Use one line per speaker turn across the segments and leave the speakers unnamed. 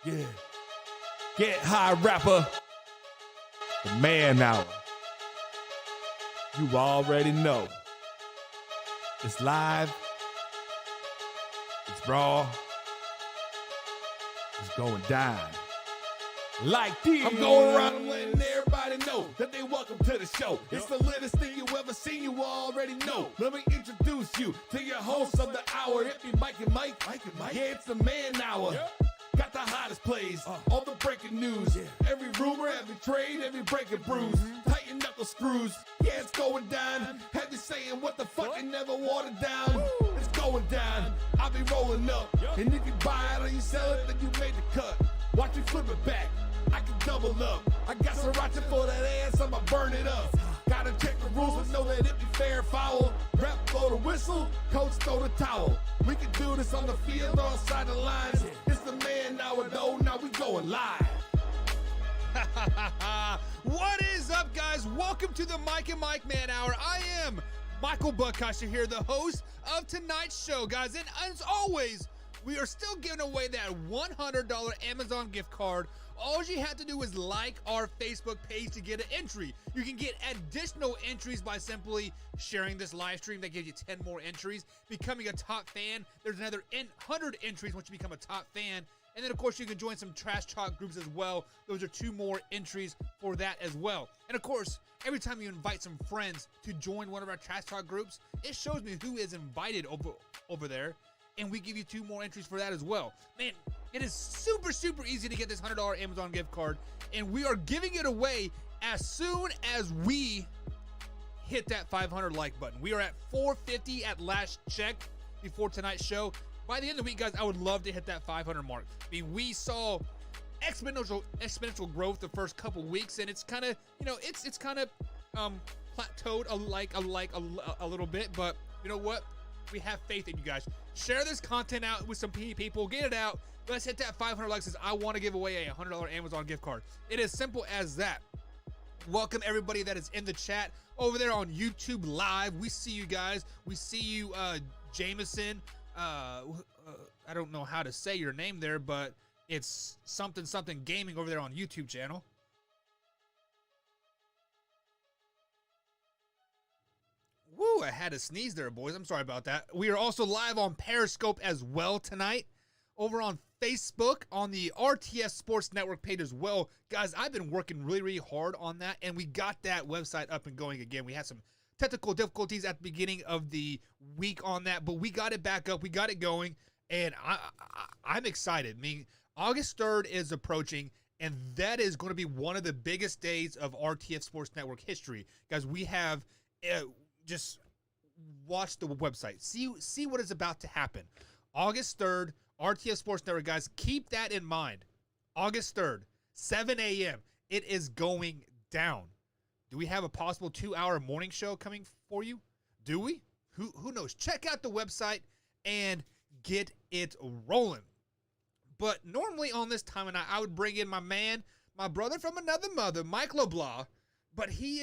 Yeah. Get high rapper. The man hour. You already know. It's live. It's raw. It's going down. Like this. I'm going around and letting everybody know that they welcome to the show. It's the latest thing you ever seen, you already know. Let me introduce you to your host of the hour. It be Mike and Mike. Yeah, it's the man hour. Got the hottest plays, all the breaking news. Every rumor, every trade, every breaking bruise. Tighten knuckle screws. Yeah, it's going down. Have you saying what the fuck and never watered down? It's going down. I'll be rolling up. And if you buy it or you sell it, then you made the cut. Watch me flip it back. I can double up. I got sriracha for that ass, I'ma burn it up. Gotta check the rules, but know that it be fair foul. Rep throw the whistle, coach throw the towel. We can do this on the field or outside the lines. It's the man hour though, now we going live.
What is up, guys? Welcome to the Mike and Mike Man Hour. I am Michael Buckasher here, the host of tonight's show, guys. And as always, we are still giving away that $100 Amazon gift card. All you have to do is like our Facebook page to get an entry. You can get additional entries by simply sharing this live stream. That gives you 10 more entries. Becoming a top fan, there's another 100 entries once you become a top fan. And then, of course, you can join some trash talk groups as well. Those are 2 more entries for that as well. And, of course, every time you invite some friends to join one of our trash talk groups, it shows me who is invited over there. And we give you 2 more entries for that as well. Man, it is super, super easy to get this $100 Amazon gift card. And we are giving it away as soon as we hit that 500 like button. We are at 450 at last check before tonight's show. By the end of the week, guys, I would love to hit that 500 mark. I mean, we saw exponential growth the first couple weeks, and it's kind of, it's kind of plateaued a little bit. But you know what? We have faith in you guys. Share this content out with some people. Get it out. Let's hit that 500 likes. I want to give away a $100 Amazon gift card. It is simple as that. Welcome everybody that is in the chat over there on YouTube Live. We see you guys. We see you, Jameson. I don't know how to say your name there, but it's something gaming over there on YouTube channel. Woo, I had to sneeze there, boys. I'm sorry about that. We are also live on Periscope as well tonight. Over on Facebook, on the RTS Sports Network page as well. Guys, I've been working really, really hard on that, and we got that website up and going again. We had some technical difficulties at the beginning of the week on that, but we got it back up. We got it going, and I'm excited. I mean, August 3rd is approaching, and that is going to be one of the biggest days of RTF Sports Network history. Guys, we have... just watch the website. See what is about to happen. August 3rd, RTS Sports Network, guys. Keep that in mind. August 3rd, 7 a.m. It is going down. Do we have a possible 2-hour morning show coming for you? Do we? Who knows? Check out the website and get it rolling. But normally on this time, and I would bring in my brother from another mother, Mike LeBlanc, but he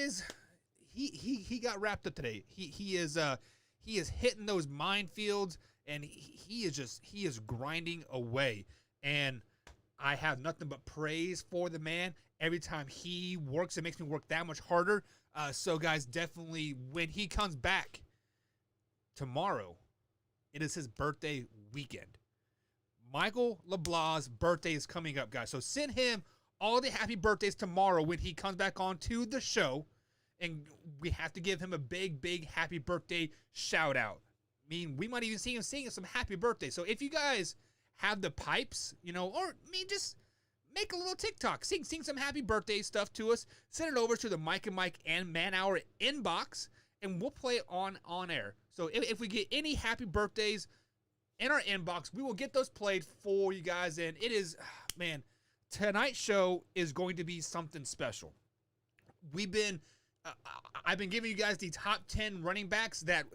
got wrapped up today. He is hitting those minefields, and he is grinding away. And I have nothing but praise for the man. Every time he works, it makes me work that much harder. So guys, definitely when he comes back tomorrow, it is his birthday weekend. Michael LeBlanc's birthday is coming up, guys. So send him all the happy birthdays tomorrow when he comes back on to the show. And we have to give him a big happy birthday shout out. I mean, we might even see him singing some happy birthday. So if you guys have the pipes, just make a little TikTok. Sing some happy birthday stuff to us. Send it over to the Mike and Mike and Man Hour inbox, and we'll play it on air. So if we get any happy birthdays in our inbox, we will get those played for you guys. And it is, man, tonight's show is going to be something special. I've been giving you guys the top 10 running backs that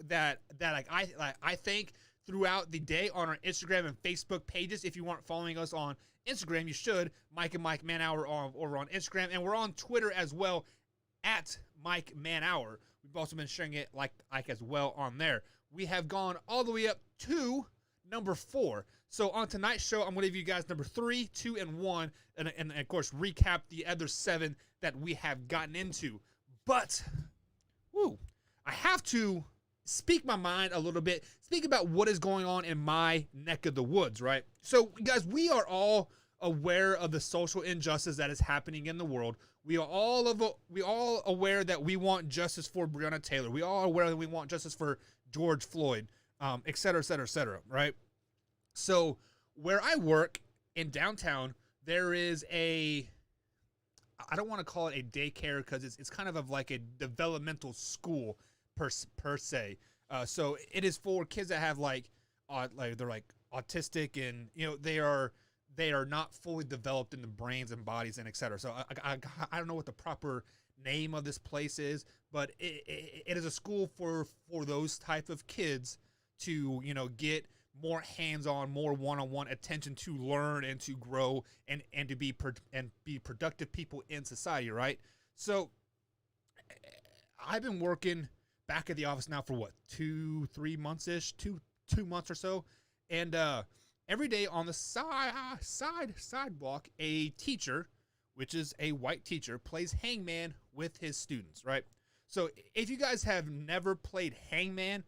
I think throughout the day on our Instagram and Facebook pages. If you aren't following us on Instagram, you should. Mike and Mike Man Hour over on Instagram, and we're on Twitter as well at Mike Man Hour. We've also been sharing it like as well on there. We have gone all the way up to number 4. So on tonight's show, I'm going to give you guys number 3, 2, and 1, and of course recap the other 7 that we have gotten into. But, I have to speak my mind a little bit, speak about what is going on in my neck of the woods, right? So, guys, we are all aware of the social injustice that is happening in the world. We are all aware that we want justice for Breonna Taylor. We all are aware that we want justice for George Floyd, et cetera, et cetera, et cetera, right? So where I work in downtown, there is I don't want to call it a daycare because it's kind of like a developmental school per se. So it is for kids that have they're like autistic, and they are not fully developed in the brains and bodies and et cetera. So I don't know what the proper name of this place is, but it is a school for those type of kids to get more hands-on, more one-on-one attention to learn and to grow and to be productive people in society, right? So I've been working back at the office now for what, 2-3 months-ish, two months or so, and every day on the sidewalk, a teacher, which is a white teacher, plays hangman with his students, right? So if you guys have never played hangman,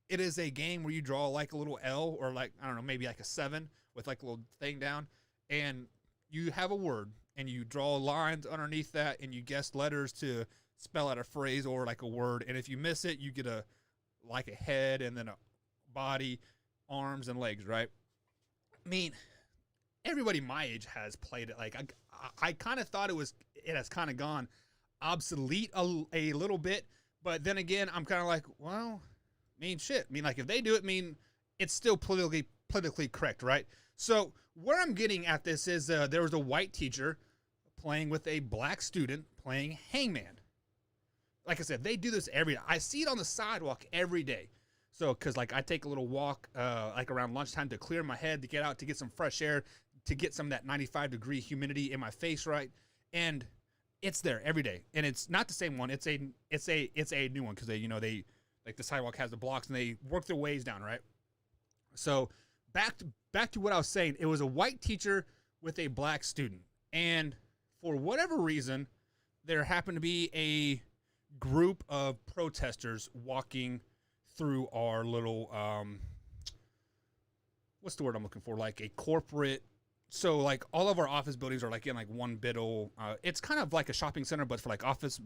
it is a game where you draw like a little L or like, I don't know, maybe like a 7 with like a little thing down, and you have a word and you draw lines underneath that and you guess letters to spell out a phrase or like a word. And if you miss it, you get a head and then a body, arms and legs, right? I mean, everybody my age has played it. Like I kind of thought it has kind of gone obsolete a little bit, but then again, I'm kind of like, well, shit. Like if they do it, it's still politically correct, right? So where I'm getting at this is there was a white teacher playing with a black student playing hangman. Like I said, they do this every day. I see it on the sidewalk every day. So, because like I take a little walk like around lunchtime to clear my head, to get out, to get some fresh air, to get some of that 95-degree humidity in my face, right? And it's there every day, and it's not the same one. It's a new one because they like the sidewalk has the blocks and they work their ways down, right? So back to what I was saying. It was a white teacher with a black student, and for whatever reason, there happened to be a group of protesters walking through our little what's the word I'm looking for? Like a corporate. So like all of our office buildings are like in like one it's kind of like a shopping center, but for like office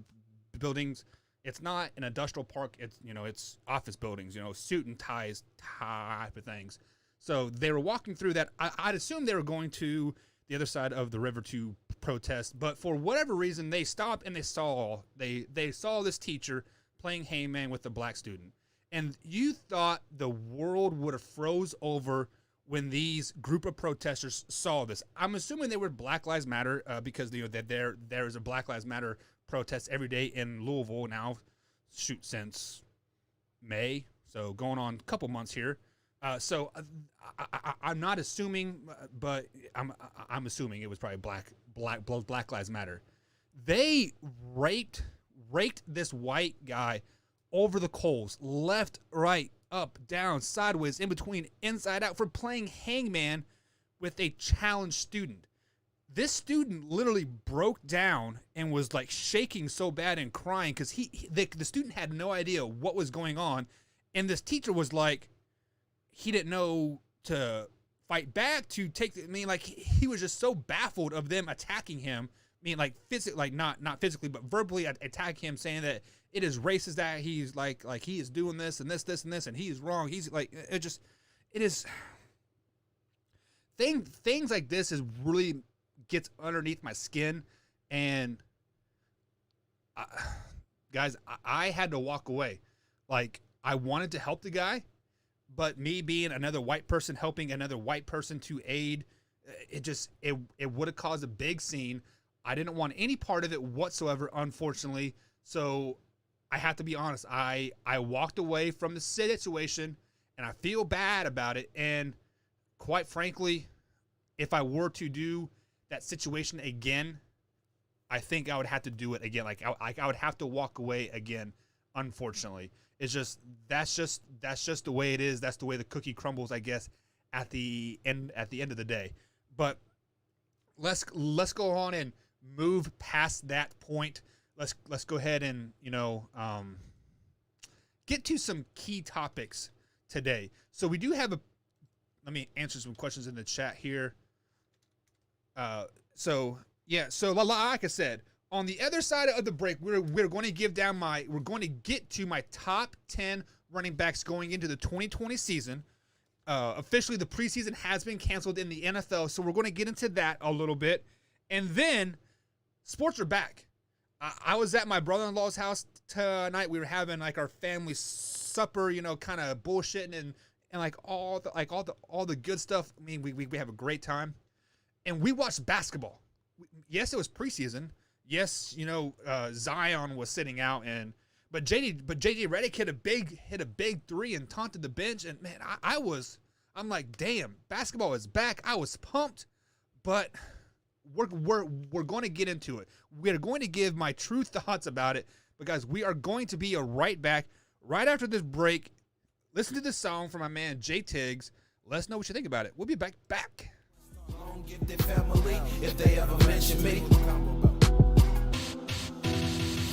buildings. It's not an industrial park. It's it's office buildings. Suit and ties type of things. So they were walking through that. I'd assume they were going to the other side of the river to protest, but for whatever reason, they stopped and they saw this teacher playing hangman with the black student. And you thought the world would have froze over when these group of protesters saw this. I'm assuming they were Black Lives Matter because that there is a Black Lives Matter protest every day in Louisville now, since May, so going on a couple months here. So I'm not assuming, but I'm assuming it was probably Black Lives Matter. They raked this white guy over the coals, left, right, up, down, sideways, in between, inside out, for playing hangman with a challenged student. This student literally broke down and was like shaking so bad and crying because the student had no idea what was going on, and this teacher was like, he didn't know to fight back, to take. He was just so baffled of them attacking him. Like physically, like not physically, but verbally attack him, saying that it is racist that he's like he is doing this and this and this, and he is wrong. He's like, it is things like this is really gets underneath my skin, and guys, I had to walk away. Like, I wanted to help the guy, but me being another white person helping another white person to aid, it would have caused a big scene. I didn't want any part of it whatsoever, unfortunately. So I have to be honest. I walked away from the situation, and I feel bad about it. And quite frankly, if I were to do that situation again, I think I would have to do it again. Like I would have to walk away again. Unfortunately, it's just that's just the way it is. That's the way the cookie crumbles, I guess, at the end of the day. But let's go on and move past that point. Let's go ahead and get to some key topics today. So we do have let me answer some questions in the chat here. So like I said, on the other side of the break, we're going to get to my top 10 running backs going into the 2020 season. Officially, the preseason has been canceled in the NFL, so we're going to get into that a little bit. And then, sports are back. I was at my brother-in-law's house tonight. We were having like our family supper, kind of bullshitting and like all the good stuff. I mean, we have a great time, and we watched basketball. Yes, it was preseason. Yes, Zion was sitting out, but JJ Redick hit a big three and taunted the bench, and man, I'm like, damn, basketball is back. I was pumped, but we're going to get into it. We're going to give my true thoughts about it, but guys, we are going to be right back right after this break. Listen to this song from my man Jay Tiggs. Let us know what you think about it. We'll be back.
Don't give their family if they ever mention me.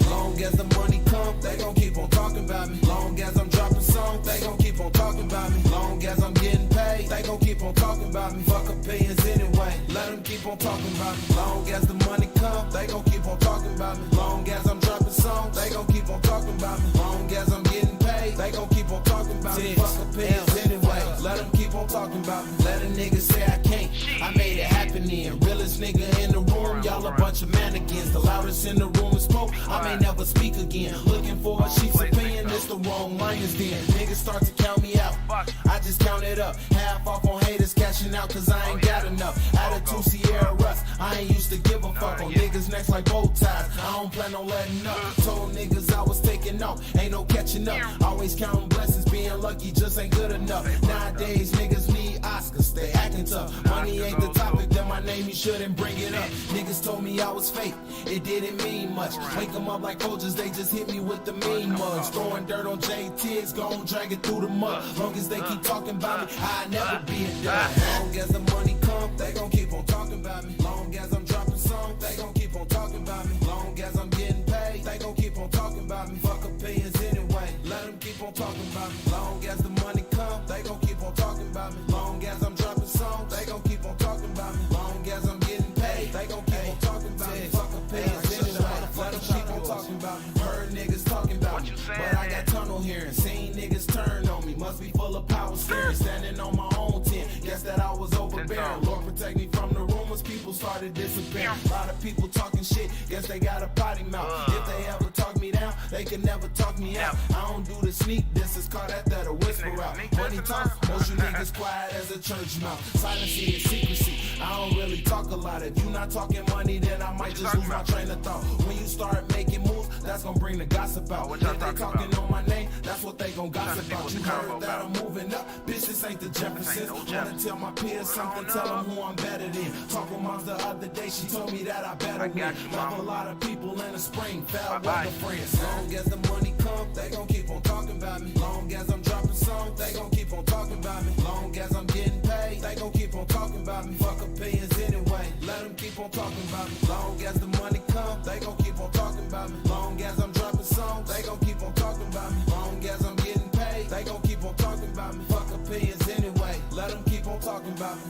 Long as the money come, they gon' keep on talking about me. Long as I'm dropping songs, they gon' keep on talking about me. Long as I'm getting paid, they gon' keep on talking about me. Fuck opinions anyway, let them keep on talking about me. Long as the money come, they gon' keep on talking about me. Long as I'm dropping songs, they gon' keep on talking about me. Long as I'm getting paid, they gon' keep on talking about me. Fuck opinions anyway, let them keep on talking about me. Let a nigga say I can't, I made it happen then. Realest nigga in the room, y'all a bunch of mannequins. The loudest in the room is smoke, I may never speak again. Looking for a sheep's opinion, it's the wrong minds then. Niggas start to count me out, I just count it up. Half off on haters cashing out cause I ain't got enough. Attitude Sierra Russ, I ain't used to give a fuck on niggas next like bow ties. I don't plan on letting up. Told niggas I was taking off, ain't no catching up. Always counting blessings, being lucky just ain't good enough. Nowadays niggas need Oscars, stay acting tough. Money ain't the topic, then my name you shouldn't bring it up. Niggas told me I was fake, it didn't mean much. Wake them up like coaches, they just hit me with the mean mugs. Throwing dirt on J Tiggs, gon' drag it through the mud. Long as they keep talking about me, I never be a dud. Long as the money come, they gon' keep on talking about me. Long as I'm dropping songs, they gon' keep on talking about me. Long as I'm getting paid, they gon' keep on talking about me. Fuck opinions anyway, let them keep on talking about me. Long as the money come, they gon' keep on talking about me. Long as I'm dropping songs, they gon' keep on talking about me. Long as I'm getting paid, they gon' keep on talking about me. Fuck opinions anyway, let them keep on talking about me. Heard niggas talking about me, but I got tunnel hearing. Seen niggas turn on me, must be full of power steering. Standing on my own 10, guess that I was overbearing. Lord protect me from the rumors, people started disappearing. A lot of people talking shit, guess they got a potty mouth. If they ever talk me down, they can never talk me out. I don't do the sneak, this is called that a whisper out. Money talk, most you niggas quiet as a church mouth. Silency is secrecy, I don't really talk a lot. If you not talking money, then I might just lose my train of thought. When you start making moves, that's gonna bring the gossip out. If they talking on my name, that's what they gon' gossip about. You heard that I'm moving up, bitch, this ain't the Jeffersons. Wanna tell my peers something, tell them who I'm better than. Talk with moms the other day, she told me that I better win. Love a lot of people in the spring, foul weather friends. Long as the money come, they gon' keep on talking about me. Long as I'm dropping songs, they gon' keep on talking about me. Long as I'm getting paid, they gon' keep on talking about me. Fuck opinions anyway, let them keep on talking about me. Long as the money come, they gon' keep on talking about me. Long as I'm dropping songs, they gon' keep on talking about me. Long as I'm getting paid, they gon' keep on talking about me. Fuck opinions anyway, let them keep on talking about me.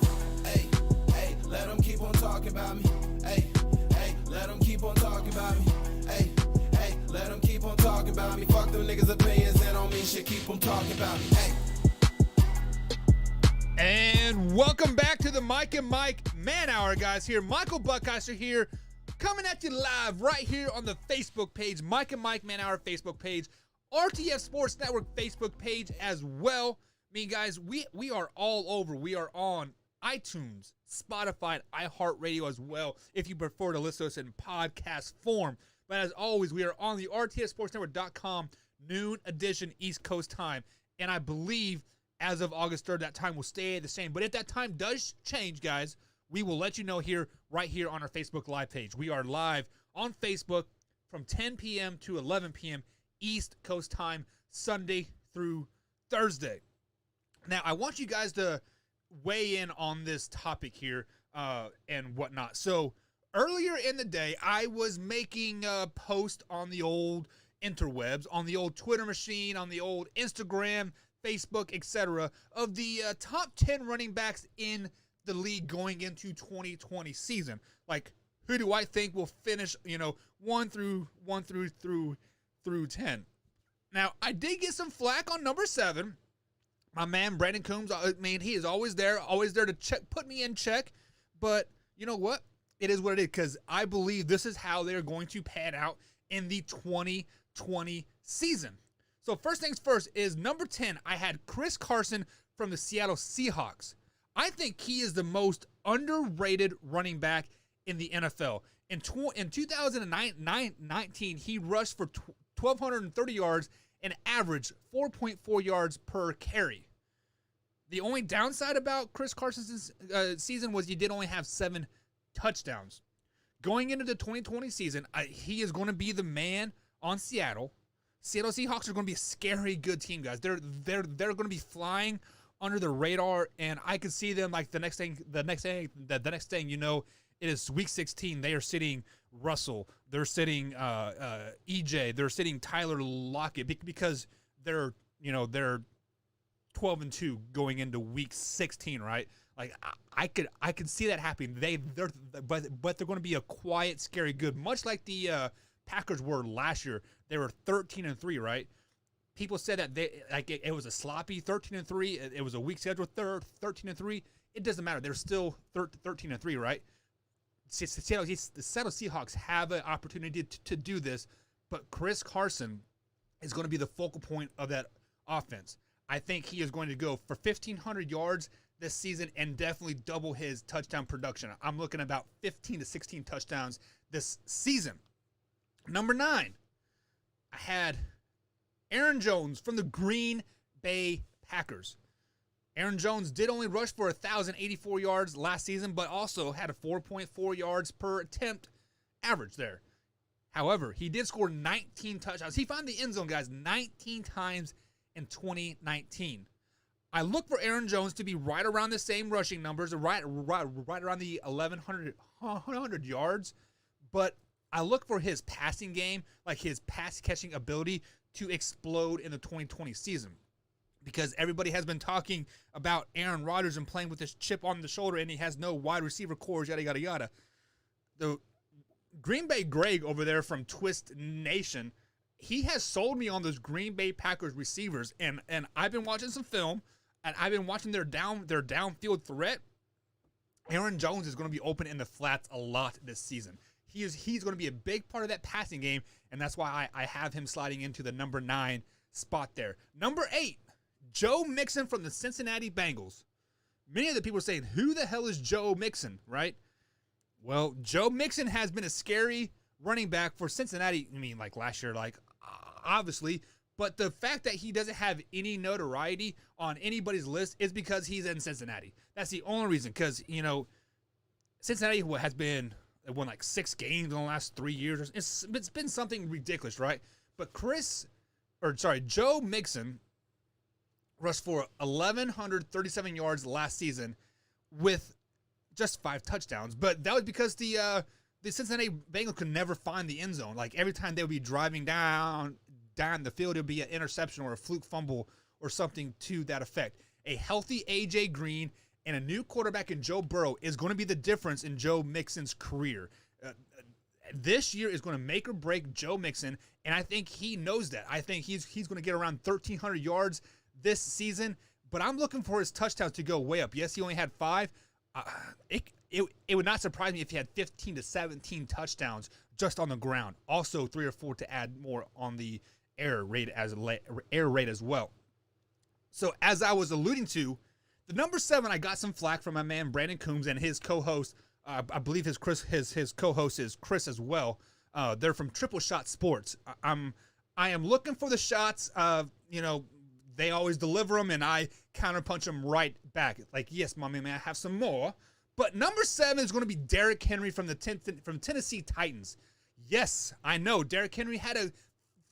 Hey, hey, let them keep on talking about me. Hey, hey, let them keep on talking about me. Hey, hey, let them keep on talking about me. Fuck them niggas' opinions, that don't mean shit, keep them talking about me. Hey.
And welcome back to the Mike and Mike Man Hour, guys. Here, Michael Buckheiser here, coming at you live right here on the Facebook page, Mike and Mike Man Hour Facebook page, RTF Sports Network Facebook page as well. I mean, guys, we are all over. We are on iTunes, Spotify, and iHeartRadio as well, if you prefer to listen to us in podcast form. But as always, we are on the rtfsportsnetwork.com noon edition East Coast time. And I believe as of August 3rd, that time will stay the same. But if that time does change, guys, we will let you know here, right here on our Facebook Live page. We are live on Facebook from 10 p.m. to 11 p.m. East Coast time, Sunday through Thursday. Now, I want you guys to weigh in on this topic here and whatnot. So earlier in the day, I was making a post on the old interwebs, on the old Twitter machine, on the old Instagram, Facebook, etc., of the top 10 running backs in the league going into 2020 season. Like, who do I think will finish, 1 through 10? Now, I did get some flack on number 7. My man, Brandon Coombs, he is always there to put me in check. But you know what? It is what it is, because I believe this is how they're going to pan out in the 2020 season. So first things first is number 10, I had Chris Carson from the Seattle Seahawks. I think he is the most underrated running back in the NFL. In 2019, he rushed for 1,230 yards and averaged 4.4 yards per carry. The only downside about Chris Carson's season was he did only have 7 touchdowns. Going into the 2020 season, he is going to be the man on Seattle. Seattle Seahawks are going to be a scary good team, guys. They're going to be flying under the radar, and I could see them like the next thing, it is week 16. They are sitting Russell. They're sitting EJ. They're sitting Tyler Lockett because they're 12-2 going into week 16, right? Like I could see that happening. But they're going to be a quiet, scary good, much like the Packers were last year. They were 13-3, right? People said that it was a sloppy 13-3. It was a weak schedule, 13-3. It doesn't matter. They're still 13-3, right? The Seattle Seahawks have an opportunity to do this, but Chris Carson is going to be the focal point of that offense. I think he is going to go for 1,500 yards this season and definitely double his touchdown production. I'm looking at about 15 to 16 touchdowns this season. Number 9, I had Aaron Jones from the Green Bay Packers. Aaron Jones did only rush for 1,084 yards last season, but also had a 4.4 yards per attempt average there. However, he did score 19 touchdowns. He found the end zone, guys, 19 times in 2019. I look for Aaron Jones to be right around the same rushing numbers, right around the 1,100 yards, but I look for his passing game, like his pass catching ability, to explode in the 2020 season. Because everybody has been talking about Aaron Rodgers and playing with this chip on the shoulder, and he has no wide receiver cores, yada, yada, yada. The Green Bay Greg over there from Twist Nation, he has sold me on those Green Bay Packers receivers, and I've been watching some film, and I've been watching their downfield threat. Aaron Jones is going to be open in the flats a lot this season. He's going to be a big part of that passing game, and that's why I have him sliding into the number 9 spot there. Number 8, Joe Mixon from the Cincinnati Bengals. Many of the people are saying, who the hell is Joe Mixon, right? Well, Joe Mixon has been a scary running back for Cincinnati. I mean, like last year, obviously. But the fact that he doesn't have any notoriety on anybody's list is because he's in Cincinnati. That's the only reason, because, Cincinnati has won like 6 games in the last 3 years. It's been something ridiculous, right? But Joe Mixon rushed for 1,137 yards last season with just 5 touchdowns. But that was because the Cincinnati Bengals could never find the end zone. Like every time they would be driving down the field, it would be an interception or a fluke fumble or something to that effect. A healthy A.J. Green and a new quarterback in Joe Burrow is going to be the difference in Joe Mixon's career. This year is going to make or break Joe Mixon, and I think he knows that. I think he's going to get around 1,300 yards this season, but I'm looking for his touchdowns to go way up. Yes, he only had 5. It would not surprise me if he had 15 to 17 touchdowns just on the ground. Also 3 or 4 to add more on the air rate as well. So as I was alluding to, the number 7, I got some flack from my man Brandon Coombs and his co-host. I believe his co-host is Chris as well. They're from Triple Shot Sports. I am looking for the shots. They always deliver them, and I counterpunch them right back. Like, yes, mommy, may I have some more? But number 7 is going to be Derrick Henry from Tennessee Titans. Yes, I know Derrick Henry had a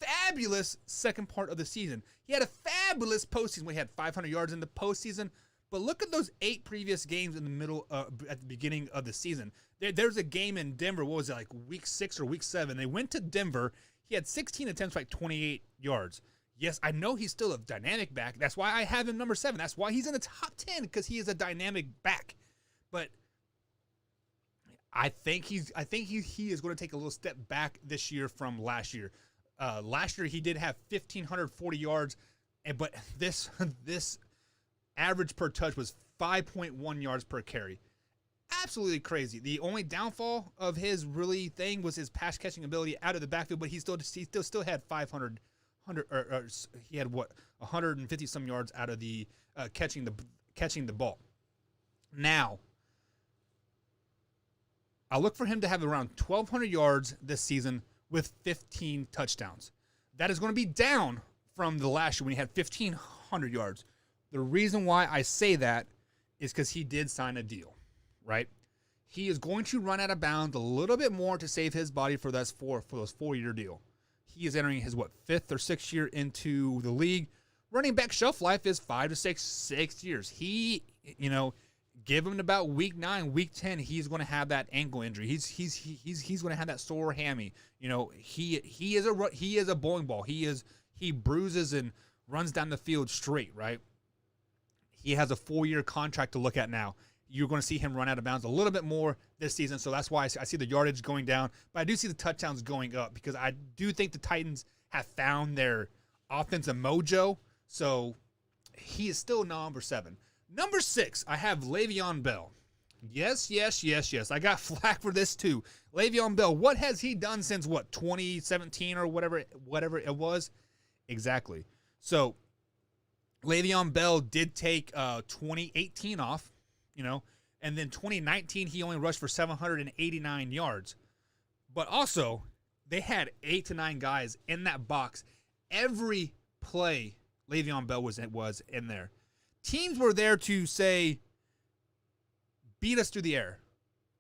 fabulous second part of the season. He had a fabulous postseason when he had 500 yards in the postseason. But look at those 8 previous games in the middle, at the beginning of the season. There's a game in Denver. What was it, like week 6 or week 7? They went to Denver. He had 16 attempts for like 28 yards. Yes, I know he's still a dynamic back. That's why I have him number 7. That's why he's in the top 10, because he is a dynamic back. But I think he is going to take a little step back this year from last year. Last year he did have 1,540 yards, but this average per touch was 5.1 yards per carry. Absolutely crazy. The only downfall of his really thing was his pass catching ability out of the backfield, but he still had 150 some yards out of the catching the ball. Now, I look for him to have around 1,200 yards this season with 15 touchdowns. That is going to be down from the last year when he had 1,500 yards. The reason why I say that is because he did sign a deal, right? He is going to run out of bounds a little bit more to save his body for those 4-year deal. He is entering his 5th or 6th year into the league. Running back shelf life is 5 to 6 years. He, give him about week 9, week 10, he's going to have that ankle injury. He's going to have that sore hammy. He is a bowling ball. He bruises and runs down the field straight, right? He has a 4-year contract to look at now. You're going to see him run out of bounds a little bit more this season, so that's why I see the yardage going down. But I do see the touchdowns going up because I do think the Titans have found their offensive mojo. So he is still number 7. Number 6, I have Le'Veon Bell. Yes. I got flack for this too. Le'Veon Bell, what has he done since 2017 or whatever it was? Exactly. So Le'Veon Bell did take 2018 off, and then 2019 he only rushed for 789 yards. But also, they had 8 to 9 guys in that box. Every play Le'Veon Bell was in there. Teams were there to say, beat us through the air,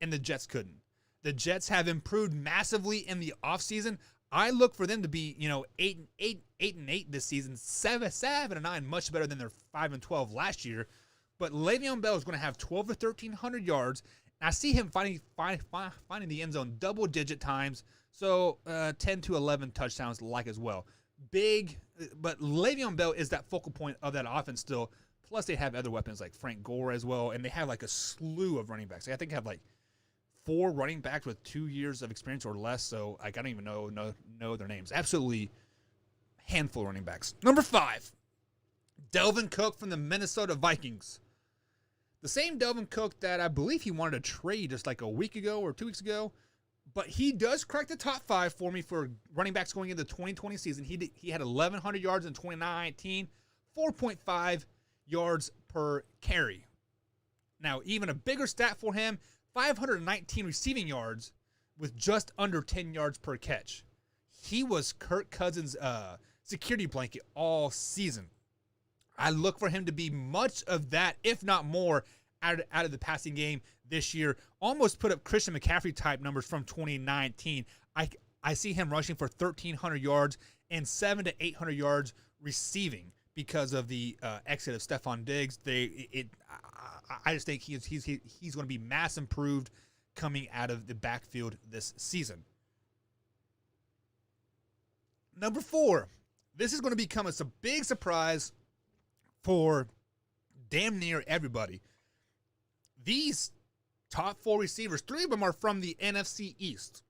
and the Jets couldn't. The Jets have improved massively in the offseason. I look for them to be, 8-8 this season, 7-9, much better than their 5-12 last year. But Le'Veon Bell is going to have 1,200 to 1,300 yards. And I see him finding the end zone double-digit times, so 10 to 11 touchdowns like as well. Big, but Le'Veon Bell is that focal point of that offense still. Plus, they have other weapons like Frank Gore as well, and they have like a slew of running backs. I think they have like 4 running backs with 2 years of experience or less, so I don't even know their names. Absolutely handful of running backs. Number 5, Dalvin Cook from the Minnesota Vikings. The same Dalvin Cook that I believe he wanted to trade just like a week ago or 2 weeks ago, but he does crack the top 5 for me for running backs going into the 2020 season. He had 1,100 yards in 2019, 4.5 yards per carry. Now, even a bigger stat for him, 519 receiving yards with just under 10 yards per catch. He was Kirk Cousins' security blanket all season. I look for him to be much of that, if not more, out of the passing game this year. Almost put up Christian McCaffrey type numbers from 2019. I see him rushing for 1,300 yards and 700 to 800 yards receiving because of the exit of Stephon Diggs. I just think he's going to be mass improved coming out of the backfield this season. Number 4, this is going to become a big surprise for damn near everybody. These top 4 receivers, 3 of them are from the NFC East.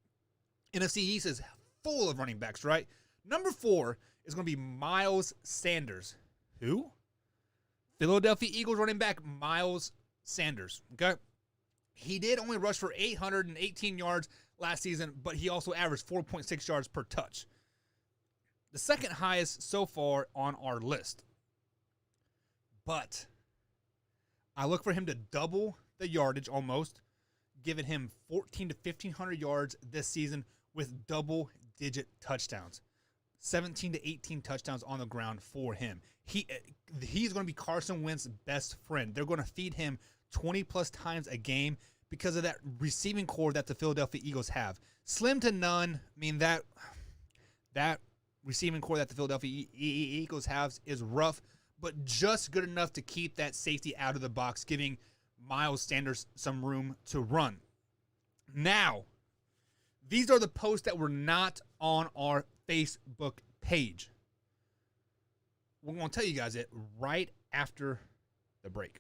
NFC East is full of running backs, right? Number 4 is going to be Miles Sanders. Who? Philadelphia Eagles running back Miles Sanders. Okay? He did only rush for 818 yards last season, but he also averaged 4.6 yards per touch. The second highest so far on our list. But I look for him to double the yardage almost, giving him 1,400 to 1,500 yards this season with double-digit touchdowns. 17 to 18 touchdowns on the ground for him. He's going to be Carson Wentz's best friend. They're going to feed him 20-plus times a game because of that receiving core that the Philadelphia Eagles have. Slim to none. I mean, that receiving core that the Philadelphia Eagles have is rough, but just good enough to keep that safety out of the box, giving Miles Sanders some room to run. Now, these are the posts that were not on our Facebook page. We're going to tell you guys it right after the break.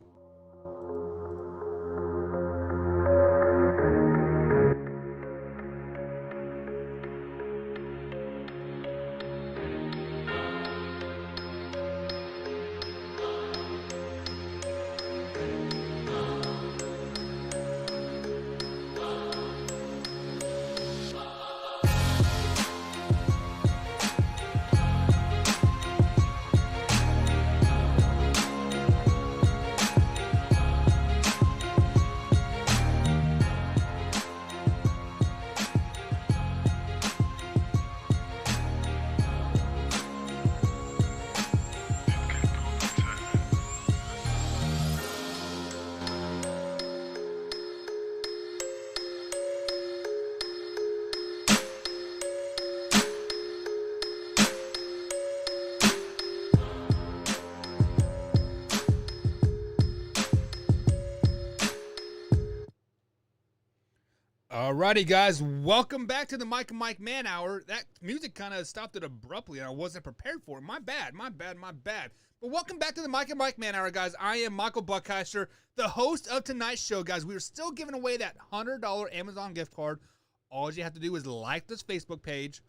Alrighty, guys, welcome back to the Mike and Mike Man Hour. That music kind of stopped it abruptly, and I wasn't prepared for it. My bad. But welcome back to the Mike and Mike Man Hour, guys. I am Michael Buckheister, the host of tonight's show, guys. We are still giving away that $100 Amazon gift card. All you have to do is like this Facebook page,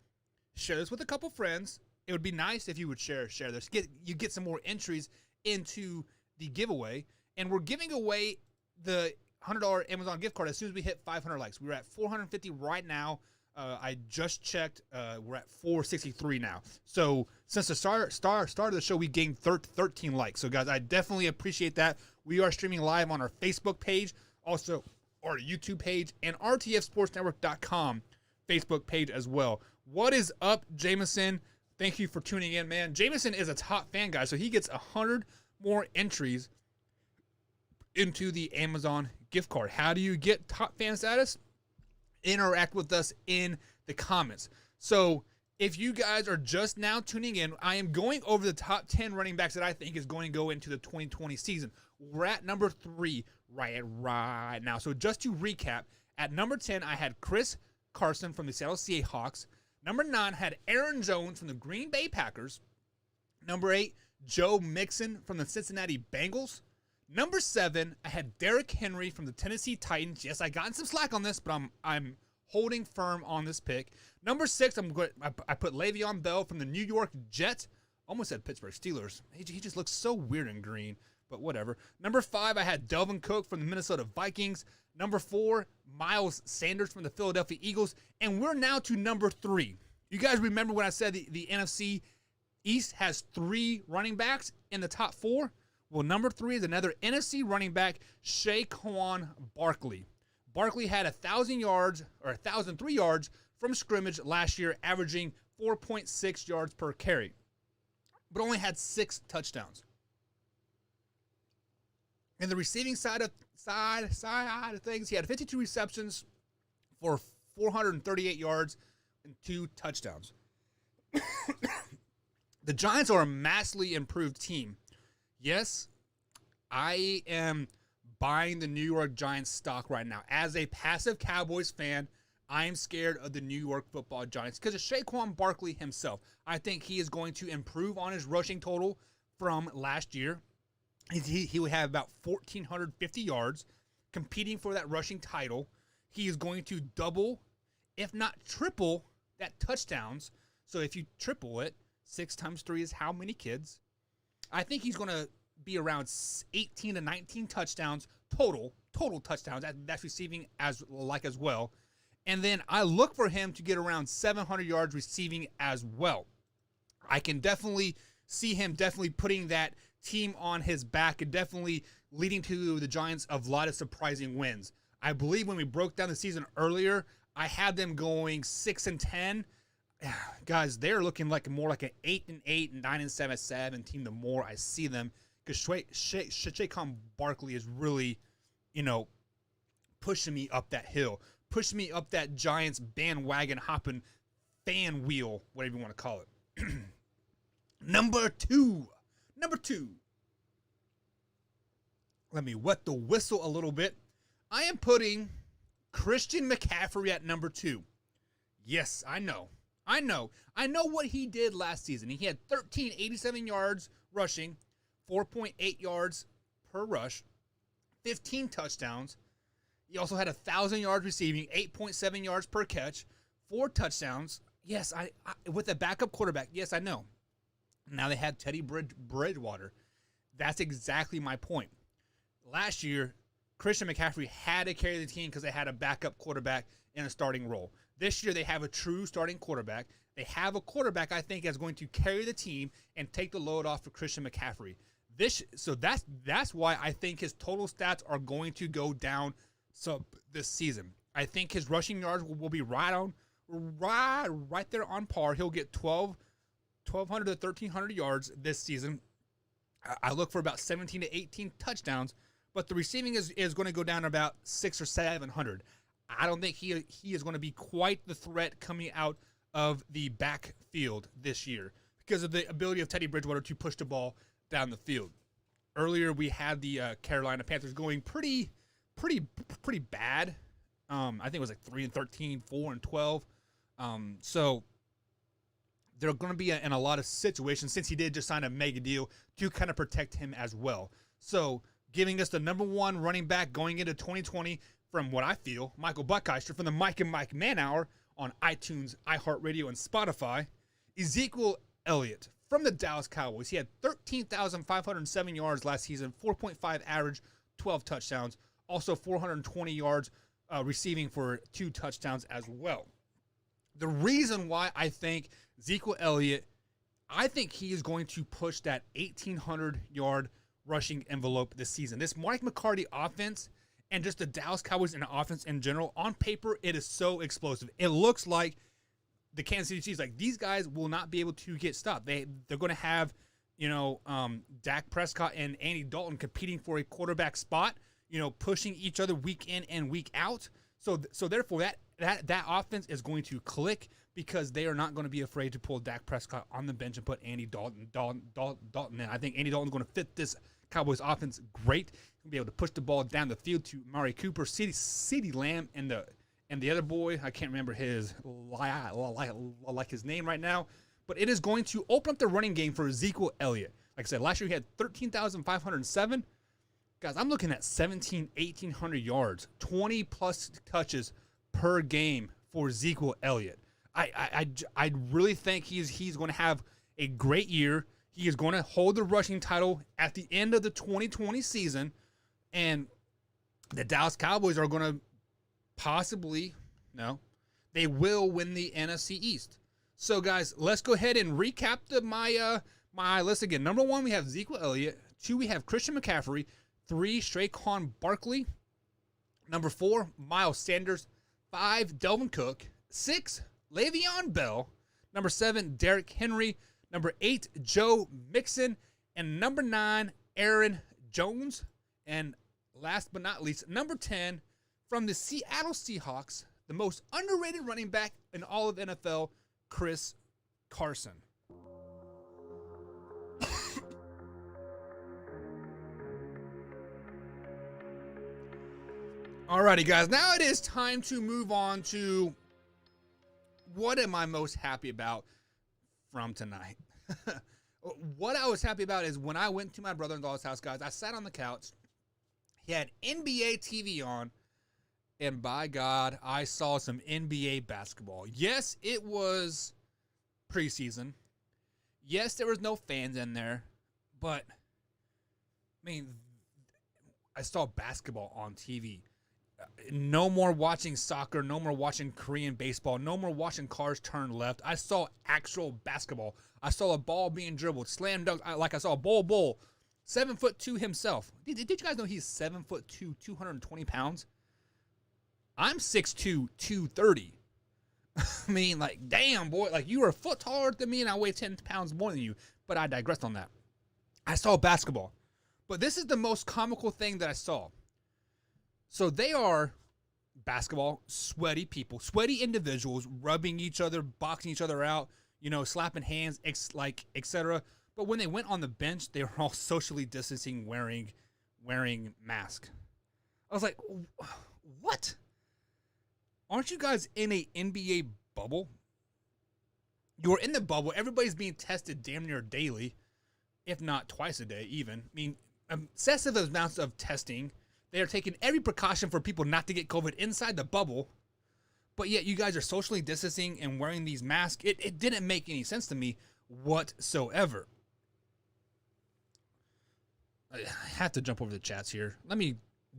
share this with a couple friends. It would be nice if you would share this. You get some more entries into the giveaway, and we're giving away the $100 Amazon gift card as soon as we hit 500 likes. We're at 450 right now. I just checked. We're at 463 now. So since the start of the show, we gained 13 likes. So guys, I definitely appreciate that. We are streaming live on our Facebook page, also our YouTube page, and rtfsportsnetwork.com Facebook page as well. What is up, Jameson? Thank you for tuning in, man. Jameson is a top fan, guys, so he gets 100 more entries into the Amazon gift card. How do you get top fan status? Interact with us in the comments. So if you guys are just now tuning in, I am going over the top 10 running backs that I think is going to go into the 2020 season. We're at number 3 right now. So just to recap, at number 10, I had Chris Carson from the Seattle Seahawks. Number 9 had Aaron Jones from the Green Bay Packers. Number 8, Joe Mixon from the Cincinnati Bengals. Number 7, I had Derrick Henry from the Tennessee Titans. Yes, I got in some slack on this, but I'm holding firm on this pick. Number 6, I put Le'Veon Bell from the New York Jets. Almost said Pittsburgh Steelers. He just looks so weird in green, but whatever. Number 5, I had Delvin Cook from the Minnesota Vikings. Number 4, Miles Sanders from the Philadelphia Eagles. And we're now to number 3. You guys remember when I said the NFC East has 3 running backs in the top 4? Well, number 3 is another NFC running back, Saquon Barkley. Barkley had 1,000 yards or 1,003 yards from scrimmage last year, averaging 4.6 yards per carry, but only had 6 touchdowns. In the receiving side of things, he had 52 receptions for 438 yards and 2 touchdowns. The Giants are a massively improved team. Yes, I am buying the New York Giants stock right now. As a passive Cowboys fan, I am scared of the New York Football Giants because of Saquon Barkley himself. I think he is going to improve on his rushing total from last year. He will have about 1,450 yards competing for that rushing title. He is going to double, if not triple, that touchdowns. So if you triple it, 6 times 3 is how many kids? I think he's going to be around 18 to 19 touchdowns total touchdowns. That's receiving as well. And then I look for him to get around 700 yards receiving as well. I can definitely see him putting that team on his back and definitely leading to the Giants a lot of surprising wins. I believe when we broke down the season earlier, I had them going 6-10. Guys, they're looking like more like an 8-8, 9-7 team. The more I see them, because Saquon Barkley is really, pushing me up that hill, pushing me up that Giants bandwagon hopping fan wheel, whatever you want to call it. Number two, let me wet the whistle a little bit. I am putting Christian McCaffrey at number 2. Yes, I know what he did last season. He had 1387 yards rushing, 4.8 yards per rush, 15 touchdowns. He also had 1,000 yards receiving, 8.7 yards per catch, 4 touchdowns. Yes, I with a backup quarterback. Yes, I know. Now they had Teddy Bridgewater. That's exactly my point. Last year, Christian McCaffrey had to carry the team because they had a backup quarterback in a starting role. This year, they have a true starting quarterback. They have a quarterback, I think, that's going to carry the team and take the load off of Christian McCaffrey. So that's why I think his total stats are going to go down this season. I think his rushing yards will be right there on par. He'll get 1,200 to 1,300 yards this season. I look for about 17 to 18 touchdowns, but the receiving is going to go down about 600 or 700. I don't think he is going to be quite the threat coming out of the backfield this year because of the ability of Teddy Bridgewater to push the ball down the field. Earlier, we had the Carolina Panthers going pretty bad. I think it was like 3-13, 4-12. So they're going to be in a lot of situations since he did just sign a mega deal to kind of protect him as well. So giving us the number 1 running back going into 2020 from what I feel, Michael Buckheister from the Mike and Mike Man Hour on iTunes, iHeartRadio, and Spotify. Ezekiel Elliott from the Dallas Cowboys. He had 13,507 yards last season, 4.5 average, 12 touchdowns. Also 420 yards receiving for 2 touchdowns as well. The reason why I think Ezekiel Elliott, I think he is going to push that 1,800-yard rushing envelope this season. This Mike McCarthy offense and just the Dallas Cowboys and the offense in general, on paper, it is so explosive. It looks like the Kansas City Chiefs, like these guys will not be able to get stopped. They're going to have, Dak Prescott and Andy Dalton competing for a quarterback spot, pushing each other week in and week out. So therefore that offense is going to click because they are not going to be afraid to pull Dak Prescott on the bench and put Andy Dalton in. I think Andy Dalton's going to fit this Cowboys offense great. He'll be able to push the ball down the field to Amari Cooper, CeeDee Lamb, and the other boy. I can't remember his his name right now, but it is going to open up the running game for Ezekiel Elliott. Like I said, last year he had 13,507. Guys, I'm looking at 1,800 yards, 20-plus touches per game for Ezekiel Elliott. I really think he's going to have a great year. He is going to hold the rushing title at the end of the 2020 season, and the Dallas Cowboys are going to they will win the NFC East. So, guys, let's go ahead and recap my list again. Number 1, we have Ezekiel Elliott. 2, we have Christian McCaffrey. 3, Straquan Barkley. Number 4, Miles Sanders. 5, Delvin Cook. 6, Le'Veon Bell. Number 7, Derrick Henry. Number 8, Joe Mixon. And number 9, Aaron Jones. And last but not least, number 10, from the Seattle Seahawks, the most underrated running back in all of NFL, Chris Carson. Alrighty, guys. Now it is time to move on to what am I most happy about from tonight. What I was happy about is when I went to my brother-in-law's house, guys, I sat on the couch. He had NBA TV on, and by God, I saw some NBA basketball. Yes, it was preseason. Yes, there was no fans in there, but, I saw basketball on TV. No more watching soccer, no more watching Korean baseball, no more watching cars turn left. I saw actual basketball. I saw a ball being dribbled, slam dunk, like I saw Bull, 7'2" himself. Did you guys know he's 7'2", 220 pounds? I'm 6'2", 230. Damn, boy, you are a foot taller than me and I weigh 10 pounds more than you. But I digressed on that. I saw basketball. But this is the most comical thing that I saw. So they are basketball, sweaty people, sweaty individuals, rubbing each other, boxing each other out, slapping hands, etc. But when they went on the bench, they were all socially distancing, wearing wearing mask. I was like, what? Aren't you guys in a NBA bubble? You're in the bubble. Everybody's being tested damn near daily, if not twice a day even. I mean, excessive amounts of testing. They are taking every precaution for people not to get COVID inside the bubble. But yet you guys are socially distancing and wearing these masks. It didn't make any sense to me whatsoever. I have to jump over the chats here. Let me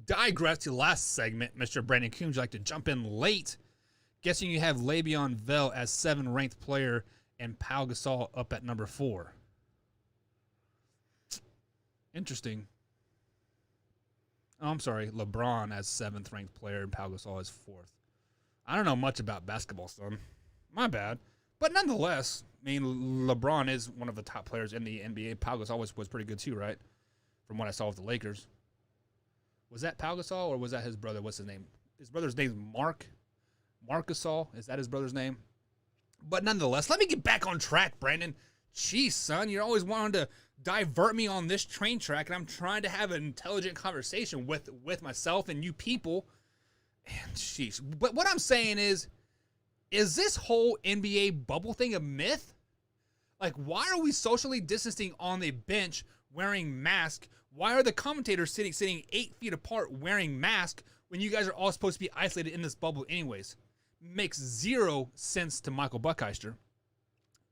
digress to the last segment. Mr. Brandon Coombs, would you like to jump in late? Guessing you have Le'Veon Bell as 7th ranked player and Pau Gasol up at number 4. Interesting. Oh, I'm sorry. LeBron as 7th ranked player and Pau Gasol as 4th. I don't know much about basketball, son. My bad. But nonetheless, I mean, LeBron is one of the top players in the NBA. Pau Gasol was pretty good too, right? From what I saw with the Lakers. Was that Pau Gasol or was that his brother? What's his name? His brother's name is Mark Gasol. Is that his brother's name? But nonetheless, let me get back on track, Brandon. Jeez, son, you're always wanting to divert me on this train track, and I'm trying to have an intelligent conversation with myself and you people. And jeez, but what I'm saying is this whole NBA bubble thing a myth? Like, why are we socially distancing on the bench wearing masks? Why are the commentators sitting 8 feet apart wearing masks when you guys are all supposed to be isolated in this bubble anyways? Makes zero sense to Michael Buckeister.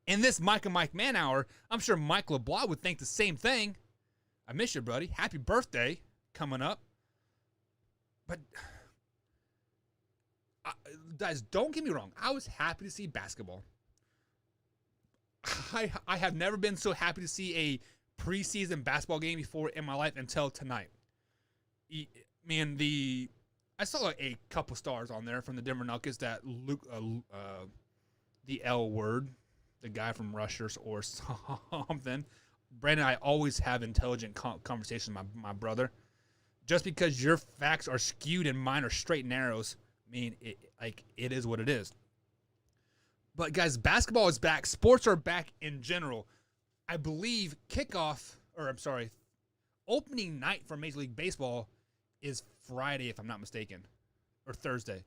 In this Mike and Mike Man Hour, I'm sure Mike LeBlanc would think the same thing. I miss you, buddy. Happy birthday coming up. But guys, don't get me wrong. I was happy to see basketball. I have never been so happy to see a preseason basketball game before in my life until tonight. Man, I saw a couple stars on there from the Denver Nuggets that Luke, the L word, the guy from Russia or something. Brandon, I always have intelligent conversations with my brother. Just because your facts are skewed and mine are straight and narrows, I mean, it is what it is. But guys, basketball is back. Sports are back in general. I believe opening night for Major League Baseball is Friday, if I'm not mistaken, or Thursday.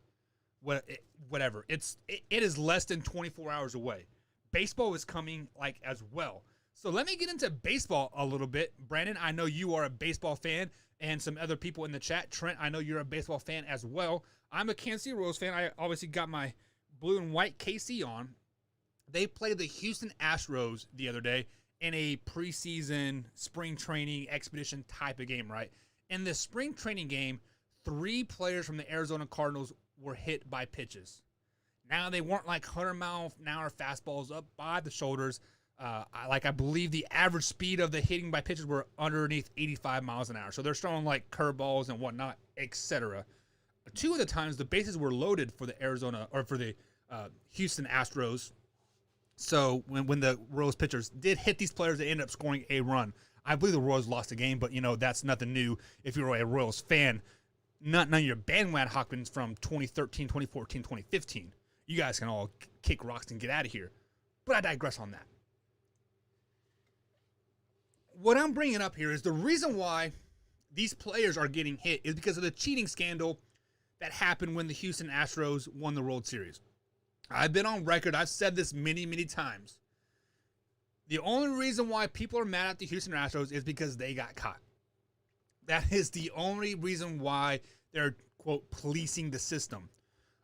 Whatever. It is less than 24 hours away. Baseball is coming as well. So let me get into baseball a little bit. Brandon, I know you are a baseball fan, and some other people in the chat. Trent, I know you're a baseball fan as well. I'm a Kansas City Royals fan. I obviously got my blue and white KC on. They played the Houston Astros the other day in a preseason spring training expedition type of game, right? In the spring training game, 3 players from the Arizona Cardinals were hit by pitches. Now, they weren't like 100-mile-an-hour fastballs up by the shoulders. I believe the average speed of the hitting by pitches were underneath 85 miles an hour. So they're throwing like curveballs and whatnot, etc. 2 of the times the bases were loaded for the Houston Astros. So when the Royals pitchers did hit these players, they ended up scoring a run. I believe the Royals lost the game, but that's nothing new if you're a Royals fan. None of your bandwagon Hawkins from 2013, 2014, 2015. You guys can all kick rocks and get out of here. But I digress on that. What I'm bringing up here is the reason why these players are getting hit is because of the cheating scandal that happened when the Houston Astros won the World Series. I've been on record. I've said this many, many times. The only reason why people are mad at the Houston Astros is because they got caught. That is the only reason why they're, quote, policing the system.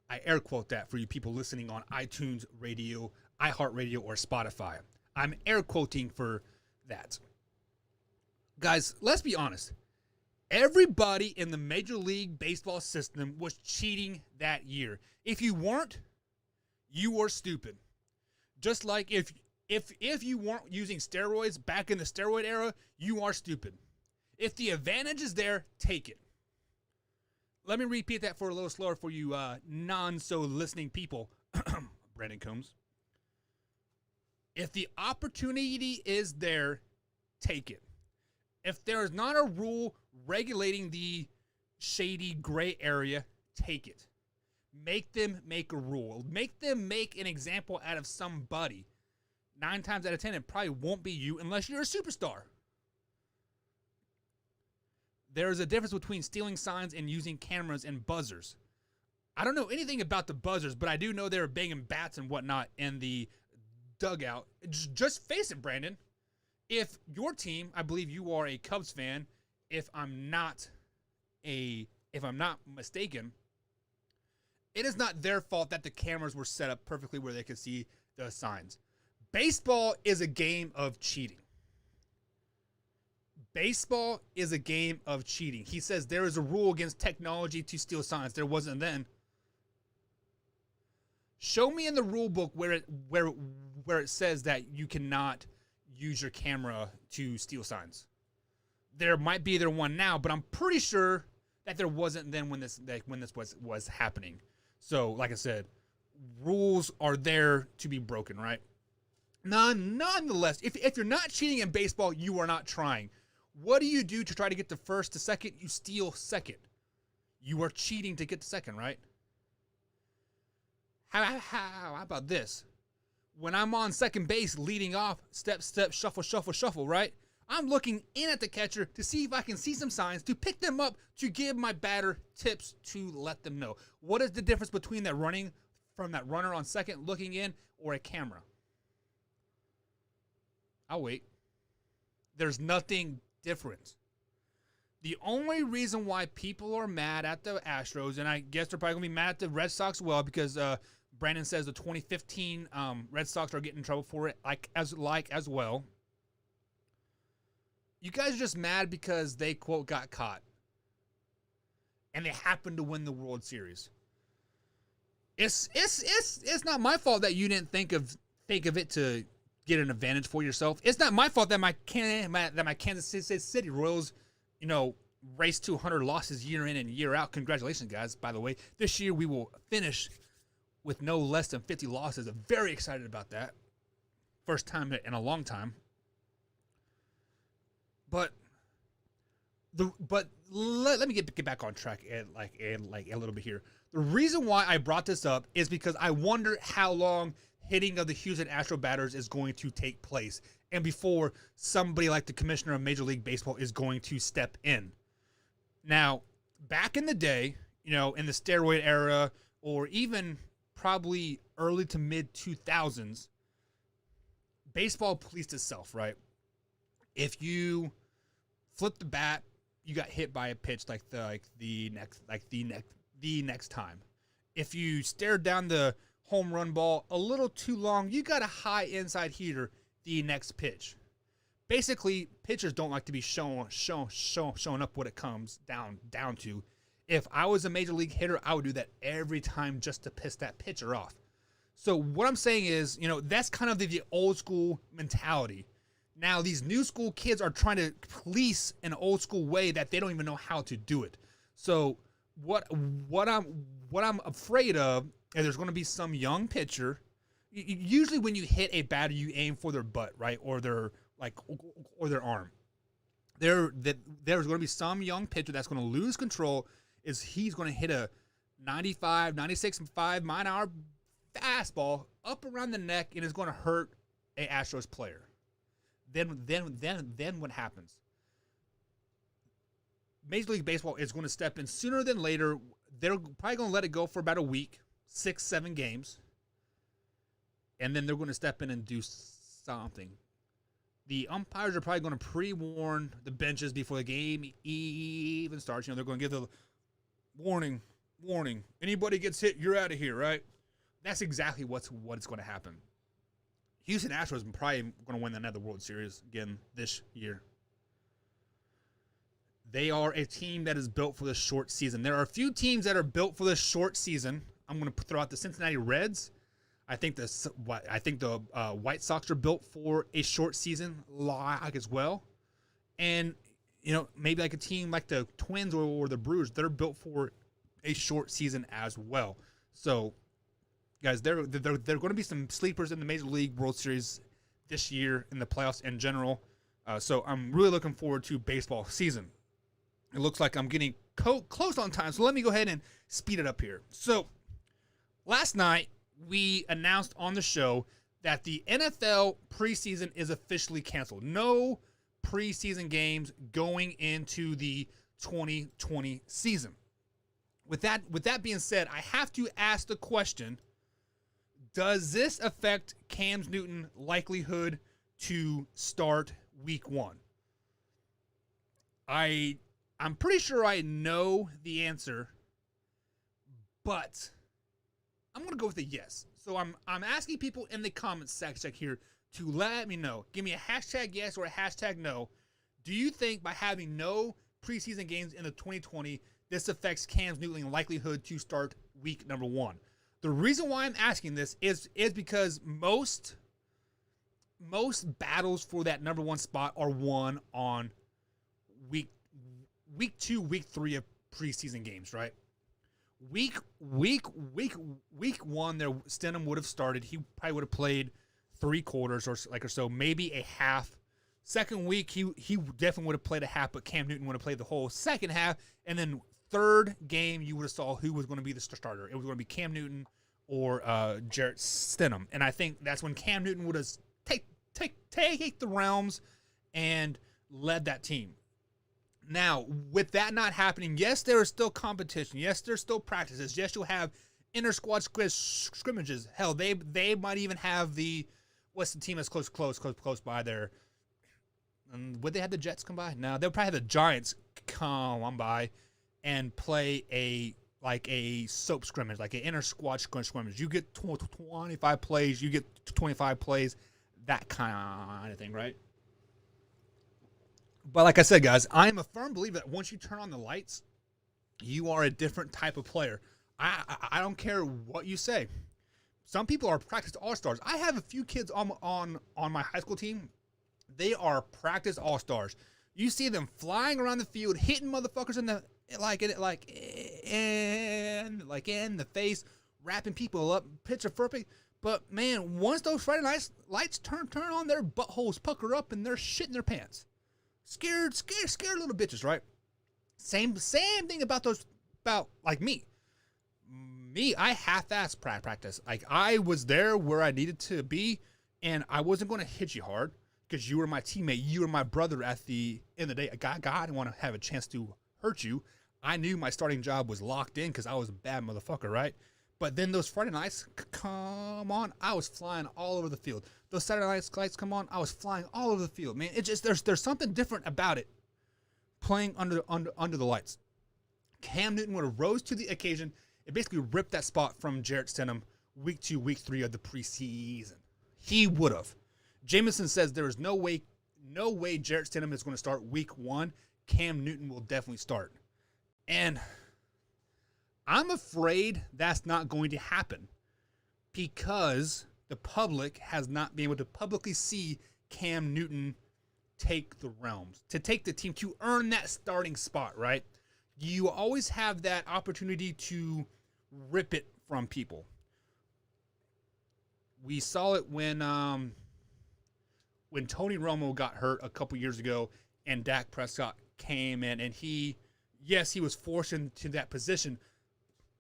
I air quote that for you people listening on iTunes Radio, iHeartRadio, or Spotify. I'm air quoting for that. Guys, let's be honest. Everybody in the Major League Baseball system was cheating that year. If you weren't, you were stupid. Just like if you weren't using steroids back in the steroid era, you are stupid. If the advantage is there, take it. Let me repeat that for a little slower for you non-so-listening people. Brandon Coombs. If the opportunity is there, take it. If there is not a rule regulating the shady gray area, take it. Make them make a rule. Make them make an example out of somebody. 9 times out of 10, it probably won't be you unless you're a superstar. There is a difference between stealing signs and using cameras and buzzers. I don't know anything about the buzzers, but I do know they were banging bats and whatnot in the dugout. Just face it, Brandon. If your team, I believe you are a Cubs fan, if I'm not mistaken, it is not their fault that the cameras were set up perfectly where they could see the signs. Baseball is a game of cheating. Baseball is a game of cheating. He says there is a rule against technology to steal signs. There wasn't then. Show me in the rule book where it says that you cannot use your camera to steal signs. There might be one now, but I'm pretty sure that there wasn't then when this was happening. So, like I said, rules are there to be broken, right? Nonetheless, if you're not cheating in baseball, you are not trying. What do you do to try to get to first to second? You steal second. You are cheating to get to second, right? How about this? When I'm on second base leading off, step, shuffle, right? I'm looking in at the catcher to see if I can see some signs, to pick them up, to give my batter tips to let them know. What is the difference between that running from that runner on second looking in or a camera? I'll wait. There's nothing different. The only reason why people are mad at the Astros, and I guess they're probably going to be mad at the Red Sox as well, because Brandon says the 2015 Red Sox are getting in trouble for it, as well. You guys are just mad because they, quote, got caught. And they happened to win the World Series. It's not my fault that you didn't think of it to get an advantage for yourself. It's not my fault that my Kansas City Royals, race to 100 losses year in and year out. Congratulations, guys, by the way. This year we will finish with no less than 50 losses. I'm very excited about that. First time in a long time. But let me get back on track and a little bit here. The reason why I brought this up is because I wonder how long hitting of the Houston Astro batters is going to take place, and before somebody like the commissioner of Major League Baseball is going to step in. Now, back in the day, in the steroid era, or even probably early to mid 2000s, baseball policed itself, right? If you flip the bat, you got hit by a pitch the next time. If you stared down the home run ball a little too long, you got a high inside heater the next pitch. Basically, pitchers don't like to be showing up what it comes down to. If I was a major league hitter, I would do that every time just to piss that pitcher off. So what I'm saying is, that's kind of the old school mentality. Now, these new school kids are trying to police an old school way that they don't even know how to do it. So what I'm afraid of is there's going to be some young pitcher. Usually when you hit a batter, you aim for their butt, right? Or their arm. There's going to be some young pitcher that's going to lose control. He's going to hit a 95, 96.5 mile-an-hour fastball up around the neck, and it's going to hurt a Astros player. Then what happens? Major League Baseball is going to step in sooner than later. They're probably going to let it go for about a week, 6-7 games, and then they're going to step in and do something. The umpires are probably going to pre-warn the benches before the game even starts. They're going to give the warning. Anybody gets hit, you're out of here, right? That's exactly what's going to happen. Houston Astros are probably going to win another World Series again this year. They are a team that is built for the short season. There are a few teams that are built for the short season. I'm going to throw out the Cincinnati Reds. I think the White Sox are built for a short season as well. And, maybe like a team like the Twins or the Brewers, they're built for a short season as well. So, guys, there are going to be some sleepers in the Major League World Series this year in the playoffs in general. So I'm really looking forward to baseball season. It looks like I'm getting close on time, so let me go ahead and speed it up here. So last night, we announced on the show that the NFL preseason is officially canceled. No preseason games going into the 2020 season. With that being said, I have to ask the question, does this affect Cam Newton's likelihood to start week 1? I'm pretty sure I know the answer, but I'm going to go with a yes. So I'm asking people in the comments section here to let me know. Give me a hashtag yes or a hashtag no. Do you think by having no preseason games in the 2020, this affects Cam Newton's likelihood to start week number 1? The reason why I'm asking this is because most battles for that number 1 spot are won on week 2, week 3 of preseason games, right? Week 1, there Stenham would have started. He probably would have played 3 quarters or so, maybe a half. Second week, he definitely would have played a half, but Cam Newton would have played the whole second half. And then third game, you would have saw who was going to be the starter. It was going to be Cam Newton or Jarrett Stidham. And I think that's when Cam Newton would have take the realms and led that team. Now, with that not happening, yes, there is still competition. Yes, there's still practices. Yes, you'll have inter-squad scrimmages. Hell, they might even have what's the team that's close by there? Would they have the Jets come by? No, they'll probably have the Giants come on by and play a soap scrimmage, like an inter-squad scrimmage. You get 25 plays, you get 25 plays, that kind of thing, right? But like I said, guys, I'm a firm believer that once you turn on the lights, you are a different type of player. I don't care what you say. Some people are practice all-stars. I have a few kids on my high school team. They are practice all-stars. You see them flying around the field, hitting motherfuckers in the face, wrapping people up, picture perfect. But man, once those Friday night lights turn on, their buttholes pucker up and they're shitting their pants. Scared little bitches, right? Same thing about like me. I half-ass practice. Like, I was there where I needed to be, and I wasn't going to hit you hard because you were my teammate. You were my brother at the end of the day. God, I didn't want to have a chance to hurt you. I knew my starting job was locked in because I was a bad motherfucker, right? But then those Friday nights come on, I was flying all over the field. Those Saturday nights come on, I was flying all over the field, man. It just there's something different about it. Playing under the lights. Cam Newton would have rose to the occasion. It basically ripped that spot from Jarrett Stidham week 2, week 3 of the preseason. He would have. Jameson says there is no way Jarrett Stidham is going to start week 1. Cam Newton will definitely start. And I'm afraid that's not going to happen because the public has not been able to publicly see Cam Newton take the realms, to take the team, to earn that starting spot, right? You always have that opportunity to rip it from people. We saw it when Tony Romo got hurt a couple years ago and Dak Prescott came in, and he was forced into that position,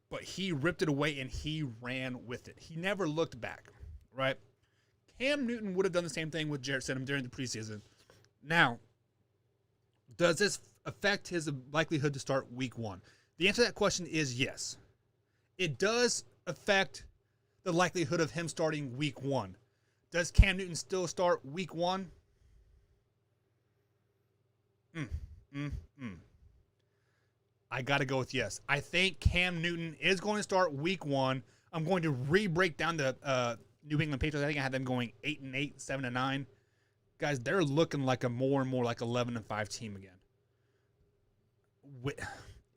but he ripped it away and he ran with it. He never looked back, right? Cam Newton would have done the same thing with Jarrett Stidham during the preseason. Now, does this affect his likelihood to start week 1? The answer to that question is yes. It does affect the likelihood of him starting week 1. Does Cam Newton still start week 1? I got to go with yes. I think Cam Newton is going to start week 1. I'm going to re-break down the New England Patriots. I think I had them going 8-8, 7-9. Guys, they're looking like a more and more like 11-5 team again.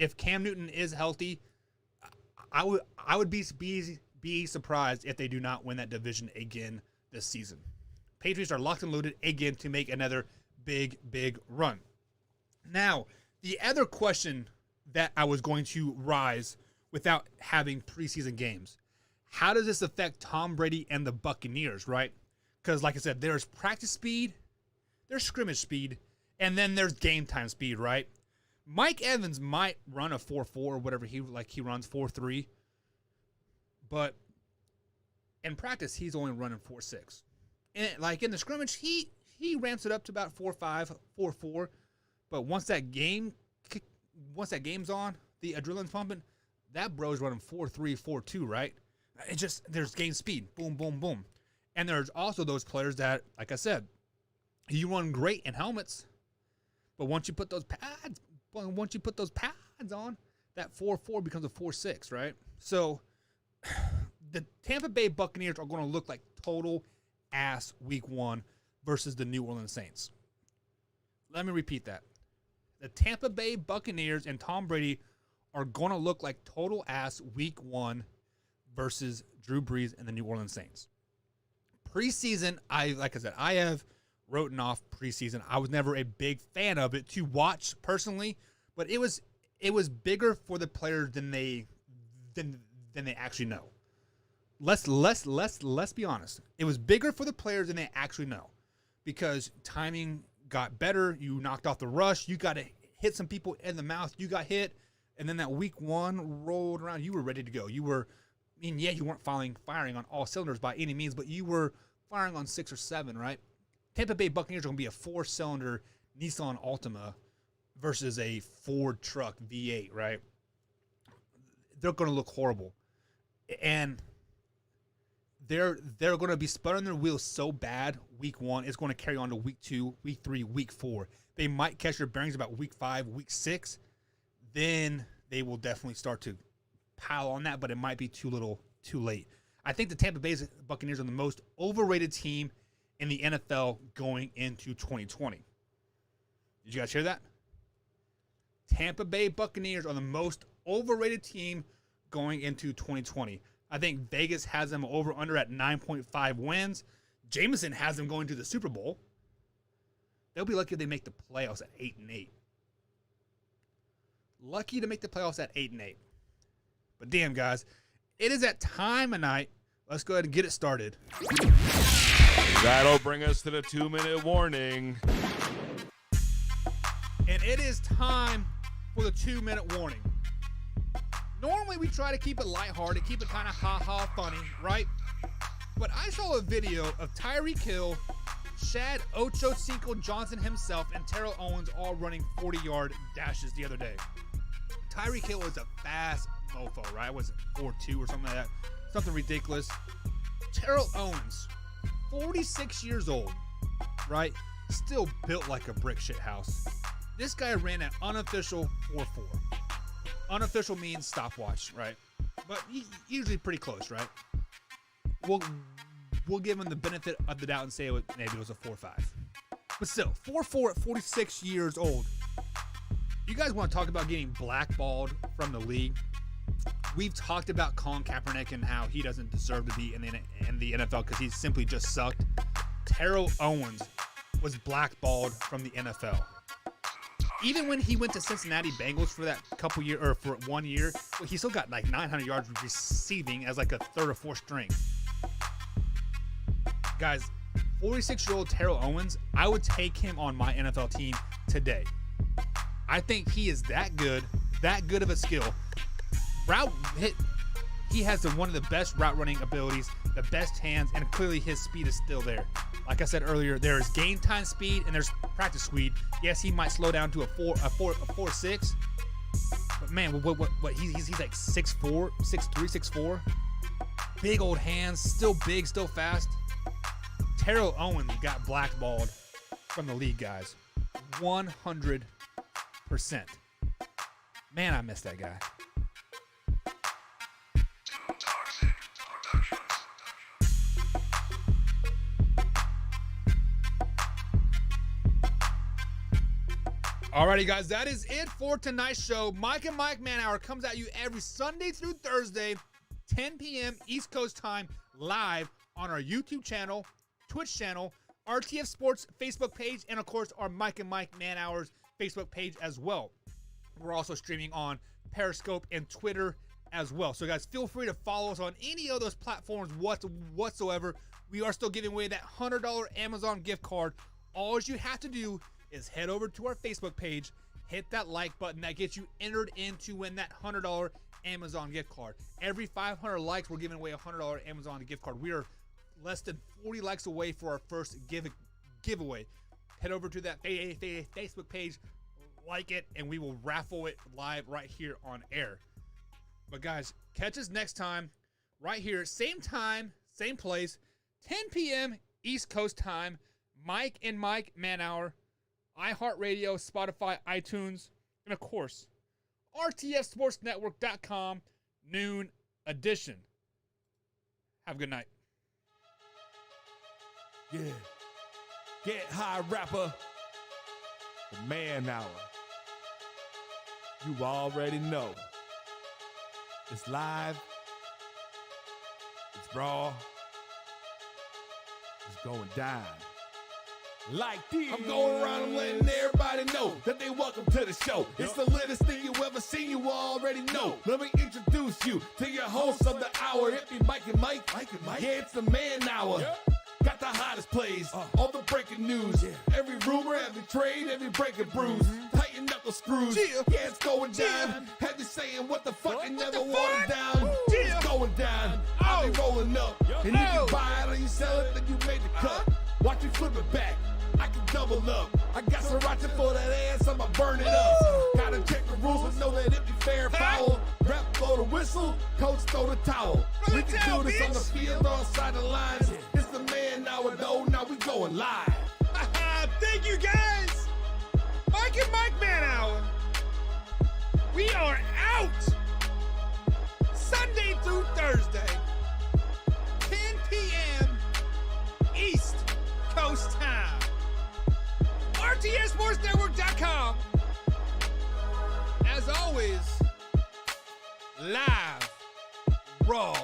If Cam Newton is healthy, I would be surprised if they do not win that division again this season. Patriots are locked and loaded again to make another big run. Now, the other question that I was going to rise without having preseason games, how does this affect Tom Brady and the Buccaneers, right? Because, like I said, there's practice speed, there's scrimmage speed, and then there's game time speed, right? Mike Evans might run a 4.4 or whatever he runs 4.3, but in practice he's only running 4.6. And like in the scrimmage, he ramps it up to about 4.5, 4.4. But once that game once that game's on, the adrenaline's pumping, that bro's running 4.3, 4.2, right? It just, there's game speed. Boom, boom, boom. And there's also those players that, like I said, you run great in helmets, but once you put those pads on, that 4.4 becomes a 4.6, right? So the Tampa Bay Buccaneers are going to look like total ass week 1 versus the New Orleans Saints. Let me repeat that. The Tampa Bay Buccaneers and Tom Brady are going to look like total ass week 1 versus Drew Brees and the New Orleans Saints. Preseason, like I said, I have written off preseason. I was never a big fan of it to watch personally, but it was bigger for the players than they actually know. Let's be honest. It was bigger for the players than they actually know, because timing got better. You knocked off the rush. You got to hit some people in the mouth. You got hit, and then that week 1 rolled around. You were ready to go. You weren't firing on all cylinders by any means, but you were firing on 6 or 7, right? Tampa Bay Buccaneers are going to be a 4-cylinder Nissan Altima versus a Ford truck V8, right? They're going to look horrible. And they're going to be spinning their wheels so bad week 1, it's going to carry on to week 2, week 3, week 4. They might catch their bearings about week 5, week 6. Then they will definitely start to pile on that, but it might be too little, too late. I think the Tampa Bay Buccaneers are the most overrated team in the NFL going into 2020. Did you guys hear that? Tampa Bay Buccaneers are the most overrated team going into 2020. I think Vegas has them over under at 9.5 wins. Jameson has them going to the Super Bowl. They'll be lucky if they make the playoffs at 8-8. Lucky to make the playoffs at 8-8. But damn, guys, it is that time of night. Let's go ahead and get it started.
That'll bring us to the 2-minute warning.
And it is time for the 2-minute warning. Normally, we try to keep it lighthearted, keep it kind of ha-ha funny, right? But I saw a video of Tyreek Hill, Shad Ochocinco Johnson himself, and Terrell Owens all running 40-yard dashes the other day. Tyreek Hill is a fast mofo, right? Was it 4.2 or something like that? Something ridiculous. Terrell Owens, 46 years old, right? Still built like a brick shit house. This guy ran an unofficial 4.4. Unofficial means stopwatch, right? But usually pretty close, right? We'll give him the benefit of the doubt and say maybe it was a 4.5. But still, 4.4 at 46 years old. You guys want to talk about getting blackballed from the league? We've talked about Colin Kaepernick and how he doesn't deserve to be in the NFL because he simply just sucked. Terrell Owens was blackballed from the NFL. Even when he went to Cincinnati Bengals for that couple year or for 1 year, he still got like 900 yards receiving as like a 3rd or 4th string. Guys, 46-year-old Terrell Owens, I would take him on my NFL team today. I think he is that good of a skill. He has one of the best route running abilities, the best hands, and clearly his speed is still there. Like I said earlier, there is game time speed and there's practice speed. Yes, he might slow down to a 4.6, but man, what he's like 6'4", 6'3", 6'4", big old hands, still big, still fast. Terrell Owens got blackballed from the league, guys, 100%. Man, I miss that guy. Alrighty, guys, that is it for tonight's show. Mike and Mike Man Hour comes at you every Sunday through Thursday, 10 p.m. East Coast time, live on our YouTube channel, Twitch channel, RTF Sports Facebook page, and of course our Mike and Mike Man Hours Facebook page as well. We're also streaming on Periscope and Twitter as well. So guys, feel free to follow us on any of those platforms whatsoever. We are still giving away that $100 Amazon gift card. All you have to do is head over to our Facebook page, hit that like button. That gets you entered in to win that $100 Amazon gift card. Every 500 likes, we're giving away a $100 Amazon gift card. We are less than 40 likes away for our first giveaway. Head over to that Facebook page, like it, and we will raffle it live right here on air. But guys, catch us next time right here, same time, same place, 10 p.m. East Coast time. Mike and Mike Man Hour, iHeartRadio, Spotify, iTunes, and of course, rtfsportsnetwork.com, noon edition. Have a good night.
Yeah. Get high, rapper. The Man Hour. You already know. It's live. It's raw. It's going down. Like this. I'm going around and letting everybody know that they welcome to the show. It's the latest thing you ever seen, you already know. Let me introduce you to your host of the hour. It be Mike and Mike. Yeah, it's the Man Hour. Got the hottest plays, all the breaking news. Every rumor, every trade, every breaking bruise. Tighten knuckle screws. Yeah, it's going down. Have you saying what the fuck and never watered down? It's going down. I'll be rolling up. And you can buy it or you sell it, then you made the cut. Watch me flip it back. I can double up. I got sriracha for that ass, I'ma burn it up. Gotta check the rules but know that it be fair and foul. Rep blow the whistle, coach throw the towel. We can do this on the field or outside the lines. It's the Man Hour though, now we going live.
Thank you guys. Mike and Mike Man Hour. We are out. Sunday through Thursday, 10 p.m. East Coast time. rtfsportsnetwork.com. As always, live, raw,